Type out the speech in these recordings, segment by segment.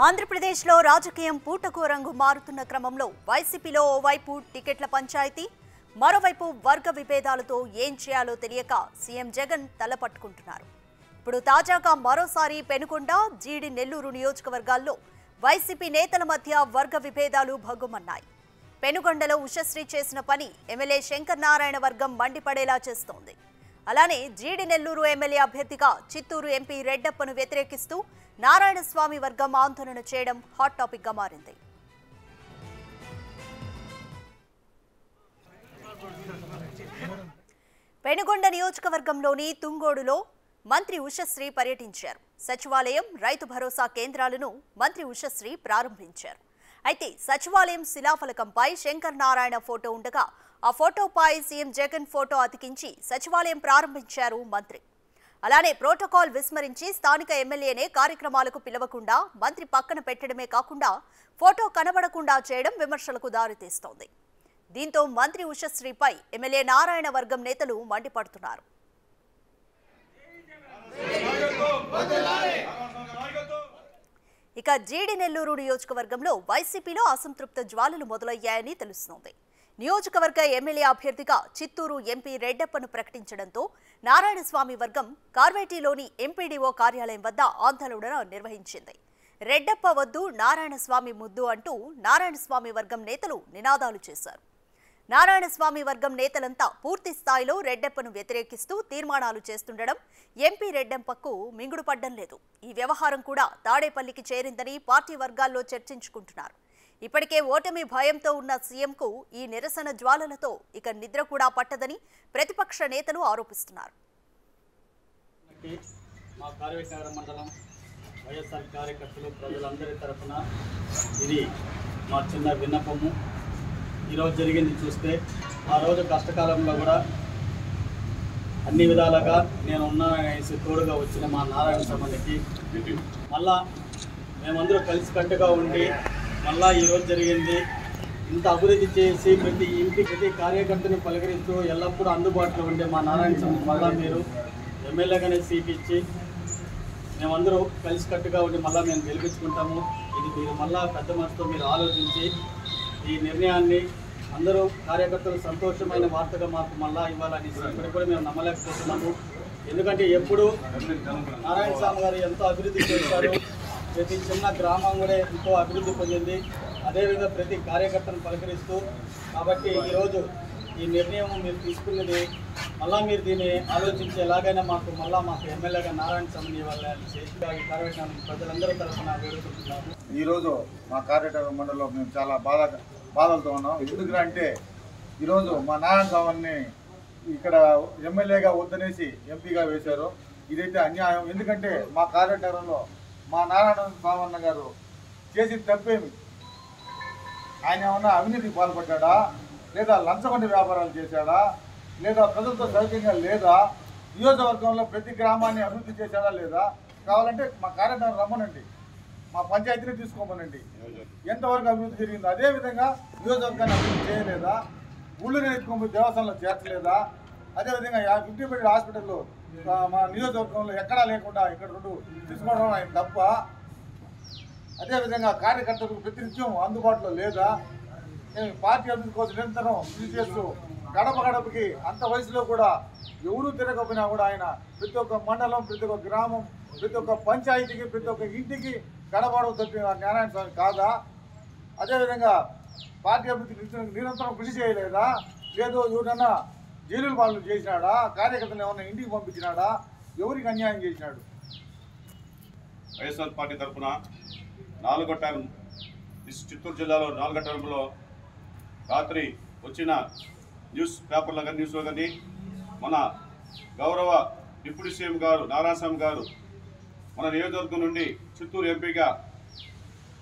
ఆంధ్రప్రదేశ్లో రాజకీయం పూటకో రంగు మారుతున్న క్రమంలో వైసీపీలో ఓవైపు టికెట్ల పంచాయతీ, మరోవైపు వర్గ విభేదాలతో ఏం చేయాలో తెలియక సీఎం జగన్ తలపట్టుకుంటున్నారు. ఇప్పుడు తాజాగా మరోసారి పెనుకొండ, జీడి నెల్లూరు నియోజకవర్గాల్లో వైసీపీ నేతల మధ్య వర్గ విభేదాలు భగ్గుమన్నాయి. పెనుకొండలో ఉషశ్రీ చేసిన పని ఎమ్మెల్యే శంకర్ నారాయణ వర్గం మండిపడేలా చేస్తోంది. అలానే జీడి నెల్లూరు ఎమ్మెల్యే అభ్యర్థిగా చిత్తూరు ఎంపీ రెడ్డప్పను వ్యతిరేకిస్తూ నారాయణస్వామి వర్గం ఆందోళన చేయడం హాట్ టాపిక్ గా మారింది. పెనుగొండ నియోజకవర్గంలోని తుంగోడులో మంత్రి ఉషశ్రీ పర్యటించారు. సచివాలయం, రైతు భరోసా కేంద్రాలను మంత్రి ఉషశ్రీ ప్రారంభించారు. అయితే సచివాలయం శిలాఫలకంపై శంకర్ నారాయణ ఫోటో ఉండగా ఆ ఫోటోపై సీఎం జగన్ ఫోటో అతికించి సచివాలయం ప్రారంభించారు మంత్రి. అలానే ప్రోటోకాల్ విస్మరించి స్థానిక ఎమ్మెల్యేనే కార్యక్రమాలకు పిలవకుండా మంత్రి పక్కన పెట్టడమే కాకుండా ఫోటో కనబడకుండా చేయడం విమర్శలకు దారితీస్తోంది. దీంతో మంత్రి ఉషశ్రీపై ఎమ్మెల్యే నారాయణ వర్గం నేతలు మండిపడుతున్నారు. ఇక జీడి నెల్లూరు నియోజకవర్గంలో వైసీపీలో అసంతృప్త జ్వాలలు మొదలయ్యాయని తెలుస్తోంది. నియోజకవర్గ ఎమ్మెల్యే అభ్యర్థిగా చిత్తూరు ఎంపీ రెడ్డప్పను ప్రకటించడంతో నారాయణస్వామి వర్గం కార్వేటీలోని ఎంపీడీఓ కార్యాలయం వద్ద ఆందోళన నిర్వహించింది. రెడ్డప్ప వద్దు, నారాయణస్వామి ముద్దు అంటూ నారాయణస్వామి వర్గం నేతలు నినాదాలు చేశారు. నారాయణస్వామి వర్గం నేతలంతా పూర్తి స్థాయిలో రెడ్డప్పను వ్యతిరేకిస్తూ తీర్మానాలు చేస్తుండడం ఎంపీ రెడ్డప్పకు మింగుడు పడ్డం లేదు. ఈ వ్యవహారం కూడా తాడేపల్లికి చేరిందని పార్టీ వర్గాల్లో చర్చించుకుంటున్నారు. ఇప్పటికే ఓటమి భయంతో ఉన్న సీఎంకు ఈ నిరసన జ్వాలలతో ఇక నిద్ర కూడా పట్టదని ప్రతిపక్ష నేతలు ఆరోపిస్తున్నారు. మా కార్యకర్త మండలం వైఎస్ఆర్ కార్యకర్తలు ప్రజలందరి తరఫున ఇది మా చిన్న విన్నపము. ఈరోజు జరిగింది చూస్తే ఆ రోజు కష్టకాలంలో కూడా అన్ని విధాలుగా నేను ఉన్నాననేసి తోడుగా వచ్చిన మా నారాయణ స్వామికి మళ్ళా మేమందరూ కలిసికట్టుగా ఉండి మళ్ళా ఈరోజు జరిగింది ఇంత అభివృద్ధి చేసి ప్రతి ఇంటి ప్రతి కార్యకర్తని పలకరిస్తూ ఎల్లప్పుడూ అందుబాటులో ఉండే మా నారాయణ స్వామి మళ్ళా మీరు ఎమ్మెల్యేగానే సీట్ ఇచ్చి మేమందరూ కలిసికట్టుగా ఉండి మళ్ళీ మేము గెలిపించుకుంటాము. ఇది మీరు మళ్ళా పెద్ద మనసుతో మీరు ఆలోచించి ఈ నిర్ణయాన్ని అందరూ కార్యకర్తలు సంతోషమైన వార్తగా మాకు మళ్ళా ఇవ్వాలని ఇప్పటికి కూడా మేము నమ్మలేకపోతున్నాము. ఎందుకంటే ఎప్పుడు నారాయణ స్వామి గారు ఎంతో అభివృద్ధి చేశారు. ప్రతి చిన్న గ్రామం కూడా ఎంతో అభివృద్ధి పొందింది. అదేవిధంగా ప్రతి కార్యకర్తను పలకరిస్తూ కాబట్టి ఈరోజు ఈ నిర్ణయం మీరు తీసుకున్నది మళ్ళా మీరు దీన్ని ఆలోచించి ఎలాగైనా మాకు ఎమ్మెల్యేగా నారాయణ స్వామిని ఇవ్వాలని ఈ కార్యక్రమం ప్రజలందరూ తరఫున వేడుకుంటున్నాము. ఈరోజు మా కార్యకర్త మండలిలో మేము చాలా బాధలతో ఉన్నాం. ఎందుకంటే ఈరోజు మా నారాయణ స్వామిని ఇక్కడ ఎమ్మెల్యేగా వద్దనేసి ఎంపీగా వేశారు. ఇదైతే అన్యాయం. ఎందుకంటే మా కార్యకర్తలో మా నారాయణ స్వామి గారు చేసి తప్పేమి? ఆయన ఏమన్నా అవినీతికి పాల్పడ్డా, లేదా లంచగొండ వ్యాపారాలు చేశాడా, లేదా ప్రజలతో సౌఖ్యంగా లేదా, నియోజకవర్గంలో ప్రతి గ్రామాన్ని అభివృద్ధి చేశాడా లేదా? కావాలంటే మా కార్యక్రమం రమ్మనండి, మా పంచాయతీని తీసుకోమనండి, ఎంతవరకు అభివృద్ధి జరిగిందో. అదేవిధంగా నియోజకవర్గాన్ని అభివృద్ధి చేయలేదా? ఊళ్ళో ఎత్తుకొని దేవస్థానంలో చేర్చలేదా? అదేవిధంగా 50 బెడ్ హాస్పిటల్లో మా నియోజకవర్గంలో ఎక్కడా లేకుండా ఇక్కడ 2 తీసుకోవడం ఆయన తప్ప. అదేవిధంగా కార్యకర్తలకు ప్రతినిత్యం అందుబాటులో లేదా? పార్టీ అభివృద్ధి కోసం నిరంతరం కృషి చేస్తూ గడప గడపకి అంత వయసులో కూడా ఎవరూ తిరగకపోయినా కూడా ఆయన ప్రతి ఒక్క మండలం, ప్రతి ఒక్క గ్రామం, ప్రతి ఒక్క పంచాయతీకి, ప్రతి ఒక్క ఇంటికి గడపడవ తప్పిన నారాయణ స్వామి కాదా? అదేవిధంగా పార్టీ అభివృద్ధి నిరంతరం కృషి చేయలేదా? లేదు ఎవరన్నా జైలు పాలన చేసినాడా? కార్యకర్తలు ఏమన్నా ఇంటికి పంపించినాడా? ఎవరికి అన్యాయం చేసినాడు? వైఎస్ఆర్ పార్టీ తరఫున 4వ టర్మ్ చిత్తూరు జిల్లాలో 4వ టర్మ్లో రాత్రి వచ్చిన న్యూస్ పేపర్లో కానీ న్యూస్లో కానీ మన గౌరవ డిప్యూటీ సీఎం గారు నారాయణస్వామి గారు మన నియోజకవర్గం నుండి చిత్తూరు ఎంపీగా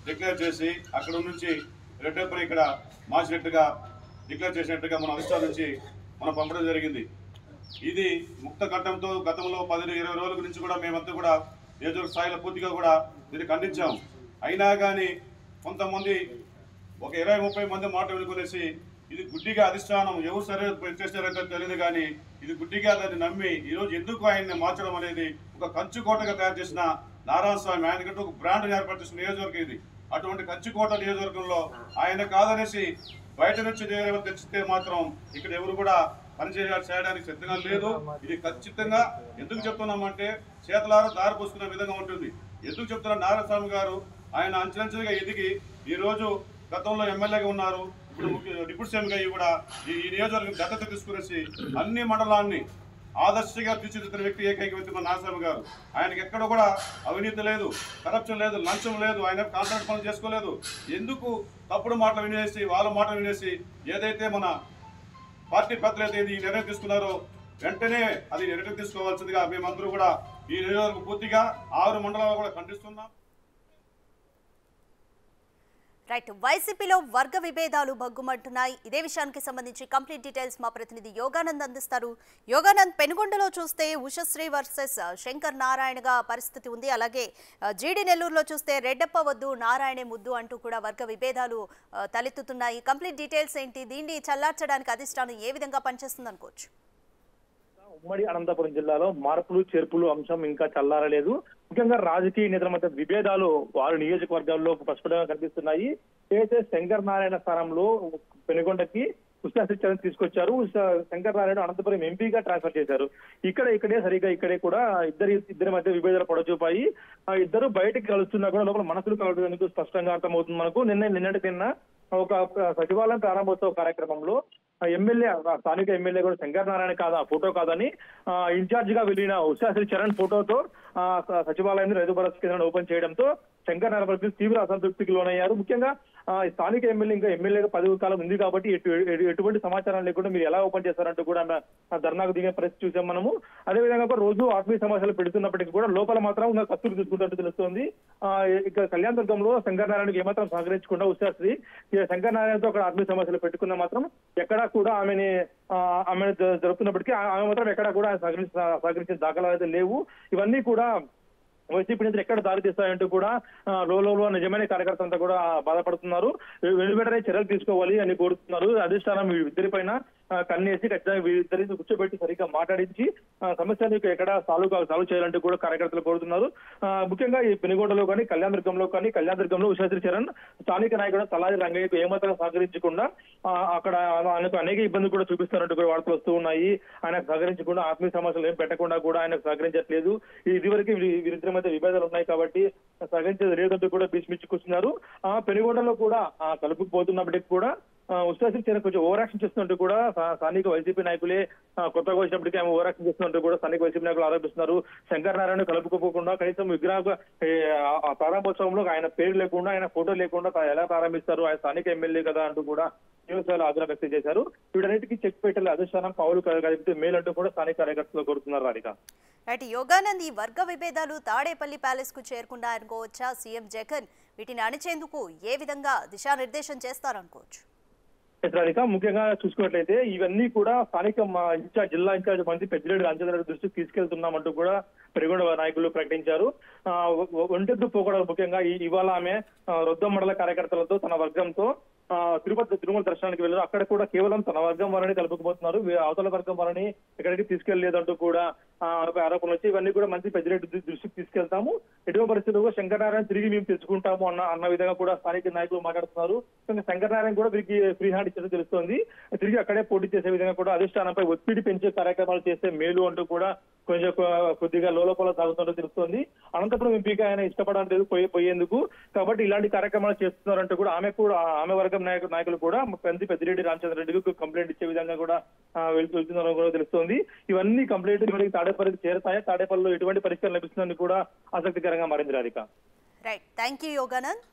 డిక్లేర్ చేసి అక్కడ నుంచి రెడ్డప్పని ఇక్కడ మార్చినట్టుగా డిక్లేర్ చేసినట్టుగా మన అధిష్టానం నుంచి మనం పంపడం జరిగింది. ఇది ముక్త కంఠంతో గతంలో 10-20 రోజుల గురించి కూడా మేమంతా కూడా నియోజకవర్గ స్థాయిలో పూర్తిగా కూడా దీన్ని ఖండించాం. అయినా కానీ కొంతమంది ఒక 20-30 మంది మాట వినుకునేసి ఇది గుడ్డిగా అధిష్టానం ఎవరు సరే చేస్తారంటే తెలియదు కానీ ఇది గుడ్డిగా దాన్ని నమ్మి ఈరోజు ఎందుకు ఆయన్ని మార్చడం అనేది ఒక కంచుకోటగా తయారు చేసిన నారాయణస్వామి ఆయనకంటూ ఒక బ్రాండ్ ఏర్పాటు చేసిన నియోజకవర్గం ఇది. అటువంటి కంచికోట నియోజకవర్గంలో ఆయన కాదనేసి బయట నుంచి తెచ్చితే మాత్రం ఇక్కడ ఎవరు కూడా చేయడానికి సిద్ధంగా లేదు. ఇది ఖచ్చితంగా ఎందుకు చెప్తున్నామంటే చేతలారా దారి పోసుకునే విధంగా ఉంటుంది. ఎందుకు చెప్తున్నా, నారాయణస్వామి గారు ఆయన అంచెలంచెలుగా ఎదిగి ఈ రోజు గతంలో ఎమ్మెల్యేగా ఉన్నారు, ఇప్పుడు డిప్యూటీ సీఎంగా కూడా ఈ నియోజకవర్గం దత్తత తీసుకునేసి అన్ని మండలాన్ని ఆదర్శంగా తీర్చిదిద్దిన వ్యక్తి ఏకైక వ్యక్తి మన నారాయణస్వామి గారు. ఆయనకి ఎక్కడ కూడా అవినీతి లేదు, కరప్షన్ లేదు, లంచం లేదు, ఆయన కాంట్రాక్ట్ పనులు చేసుకోలేదు. ఎందుకు తప్పుడు మాటలు వినేసి వాళ్ళ మాటలు వినేసి ఏదైతే మన పార్టీ పెద్దలు అయితే ఈ నిర్ణయం తీసుకున్నారో వెంటనే అది నిర్ణయం తీసుకోవాల్సిందిగా మేమందరూ కూడా ఈ నియోజకవర్గం పూర్తిగా 6 మండలాలు కూడా ఖండిస్తున్నాం. రైట్, వైసీపీలో వర్గ విభేదాలు భగ్గుమంటున్నాయి. ఇదే విషయానికి సంబంధించి కంప్లీట్ డీటెయిల్స్ మా ప్రతినిధి యోగానంద్ అందిస్తారు. యోగానంద్, పెనుగొండలో చూస్తే ఉషశ్రీ వర్సెస్ శంకర్ నారాయణగా పరిస్థితి ఉంది. అలాగే జీడి నెల్లూరులో చూస్తే రెడ్డప్ప వద్దు నారాయణే ముద్దు అంటూ కూడా వర్గ విభేదాలు తలెత్తుతున్నాయి. కంప్లీట్ డీటెయిల్స్ ఏంటి? దీన్ని చల్లార్చడానికి అధిష్టానం ఏ విధంగా పనిచేస్తుంది అనుకోవచ్చు? ఉమ్మడి అనంతపురం జిల్లాలో మార్పులు చేర్పులు అంశం ఇంకా చల్లారలేదు. ముఖ్యంగా రాజకీయ నేతల మధ్య విభేదాలు వారి నియోజకవర్గాల్లో స్పష్టంగా కనిపిస్తున్నాయి. ఏదైతే శంకర్ నారాయణ స్థానంలో పెనుగొండకి ఉషశ్రీ తీసుకొచ్చారు. శంకర్ నారాయణ అనంతపురం ఎంపీగా ట్రాన్స్ఫర్ చేశారు. ఇక్కడే కూడా ఇద్దరి మధ్య విభేదాలు పొడచూపాయి. ఇద్దరు బయటకు కలుస్తున్నా కూడా లోపల మనసులు కలవడానికి స్పష్టంగా అర్థమవుతుంది మనకు. నిన్న ఒక సచివాలయం ప్రారంభోత్సవ కార్యక్రమంలో స్థానిక ఎమ్మెల్యే కూడా శంకర్ నారాయణ కాదా ఫోటో కాదని ఇన్ఛార్జ్ గా వెళ్ళిన ఉషశ్రీ చరణ్ ఫోటోతో సచివాలయం రైతు భరోసా కేంద్రాన్ని ఓపెన్ చేయడంతో శంకర్ నారాయణ తీవ్ర అసంతృప్తికి లోనయ్యారు. ముఖ్యంగా స్థానిక ఎమ్మెల్యే ఇంకా ఎమ్మెల్యేగా 10 కాలం ఉంది కాబట్టి ఎటువంటి సమాచారం లేకుండా మీరు ఎలా ఓపెన్ చేస్తారంటూ కూడా ధర్నాకు దిగిన పరిస్థితి చూసాం మనము. అదేవిధంగా రోజు ఆత్మీయ సమావేశాలు పెడుతున్నప్పటికీ కూడా లోపల మాత్రం ఇంకా కత్తులు తీసుకుంటున్నట్టు తెలుస్తోంది. ఇక కళ్యాణ్ దుర్గంలో శంకర్ నారాయణకి ఏమాత్రం సహకరించకుండా ఉషశ్రీ శంకర్ నారాయణతో అక్కడ ఆత్మీయ సమావేశాలు పెట్టుకున్న మాత్రం ఎక్కడా కూడా ఆమె జరుపుతున్నప్పటికీ ఆమె మాత్రం ఎక్కడా కూడా సహకరించిన దాఖలాలు అయితే లేవు. ఇవన్నీ కూడా వైసీపీ నేతలు ఎక్కడ దారి తీస్తాయంటూ కూడా లోలో నిజమైన కార్యకర్తలంతా కూడా బాధపడుతున్నారు. వెనువెంటనే చర్యలు తీసుకోవాలి అని కోరుతున్నారు. అధిష్టానం ఇద్దరిపైన కన్నేసి ఖచ్చితంగా వీరిద్దరిని కూర్చోబెట్టి సరిగ్గా మాట్లాడించి సమస్యను ఎక్కడ సాల్వ్ చేయాలంటూ కూడా కార్యకర్తలు కోరుతున్నారు. ముఖ్యంగా ఈ పెనుగొండలో కానీ కళ్యాణ్ దుర్గంలో ఉషశ్రీ చరణ్ స్థానిక నాయకుడు తలాది రంగయ్యకు ఏమాత్రం సహకరించకుండా అక్కడ ఆయనకు అనేక ఇబ్బందులు కూడా చూపిస్తున్నట్టు కూడా వార్తలు వస్తూ ఉన్నాయి. ఆయనకు సహకరించకుండా ఆత్మీయ సమస్యలు ఏం పెట్టకుండా కూడా ఆయనకు సహకరించట్లేదు. ఇదివరకు వీరిద్దరి మధ్య విభేదాలు ఉన్నాయి కాబట్టి సహకరించేది లేదంటూ కూడా భీష్మిచ్చి కూర్చున్నారు. పెనుగొండలో కూడా కలుపుకుపోతున్నప్పటికీ కూడా ఉషశ్రీ చరణ్ కొంచెం ఓవర్ యాక్షన్ చేస్తున్నట్టు కూడా స్థానిక వైసీపీ నాయకులే కొత్తగా వచ్చినప్పటికీ ఆమె ఓవర్ యాక్షన్ చేస్తున్నట్టు కూడా స్థానిక వైసీపీ నాయకులు ఆరోపిస్తున్నారు. శంకర్ నారాయణ కలుపుకోకుండా కనీసం విగ్రహ ప్రారంభోత్సవంలో ఆయన పేరు లేకుండా ఆయన ఫోటో లేకుండా ఎలా ప్రారంభిస్తారు, ఆయన స్థానిక ఎమ్మెల్యే కదా అంటూ కూడా నియోజకవర్గాలు ఆగ్రహం వ్యక్తం చేశారు. వీటన్నిటికీ చెక్ పెట్టాలి అధిష్టానం పావులు కలిపితే మేలంటూ కూడా స్థానిక కార్యకర్తలు కోరుతున్నారు. రాధిక, యోగానంద్, ఈ వర్గ విభేదాలు తాడేపల్లి ప్యాలెస్ కు చేరుకున్నాయనుకోవచ్చా? సీఎం జగన్ వీటిని అణిచేందుకు ఏ విధంగా దిశానిర్దేశం చేస్తారనుకోవచ్చు? రాధిక, ముఖ్యంగా చూసుకున్నట్లయితే ఇవన్నీ కూడా స్థానిక జిల్లా ఇన్ఛార్జ్ మంత్రి పెద్దిరెడ్డి రామచంద్రరెడ్డి దృష్టికి తీసుకెళ్తున్నామంటూ కూడా పెనుగొండ నాయకులు ప్రకటించారు. ఒంటెద్దు పోకడ ముఖ్యంగా ఇవాళ ఆమె రొద్దం మండల కార్యకర్తలతో తన వర్గంతో తిరుమల దర్శనానికి వెళ్ళారు. అక్కడ కూడా కేవలం తన వర్గం వారిని కలుపుకుపోతున్నారు, అవతల వర్గం వారిని ఎక్కడికి తీసుకెళ్లలేదంటూ కూడా ఆరోపణలు వచ్చి ఇవన్నీ కూడా మంత్రి పెద్దిరెడ్డి దృష్టికి తీసుకెళ్తాము. ఎటువంటి పరిస్థితుల్లో శంకర్ నారాయణ తిరిగి మేము తెచ్చుకుంటాము అన్న విధంగా కూడా స్థానిక నాయకులు మాట్లాడుతున్నారు. శంకర్ నారాయణ కూడా వీరికి ఫ్రీ హ్యాండ్ ఇచ్చేది తెలుస్తోంది. తిరిగి అక్కడే పోటీ చేసే విధంగా కూడా అధిష్టానంపై ఒత్తిడి పెంచే కార్యక్రమాలు చేస్తే మేలు అంటూ కూడా కొద్దిగా లోపల సాగుతుంటూ తెలుస్తోంది. అనంతపురం ఎంపీగా ఆయన ఇష్టపడడం లేదు పోయేందుకు, కాబట్టి ఇలాంటి కార్యక్రమాలు చేస్తున్నారంటూ కూడా ఆమె వర్గం నాయకులు కూడా పెద్దిరెడ్డి రామచంద్రరెడ్డికి కంప్లైంట్ ఇచ్చే విధంగా కూడా వెళ్తున్నారని కూడా తెలుస్తోంది. ఇవన్నీ కంప్లైంట్ తాడేపల్లికి చేరతాయా, తాడేపల్లిలో ఎటువంటి పరిష్కారం లభిస్తుందని కూడా ఆసక్తికరంగా మారింది. Radhika, right, thank you Yoganand.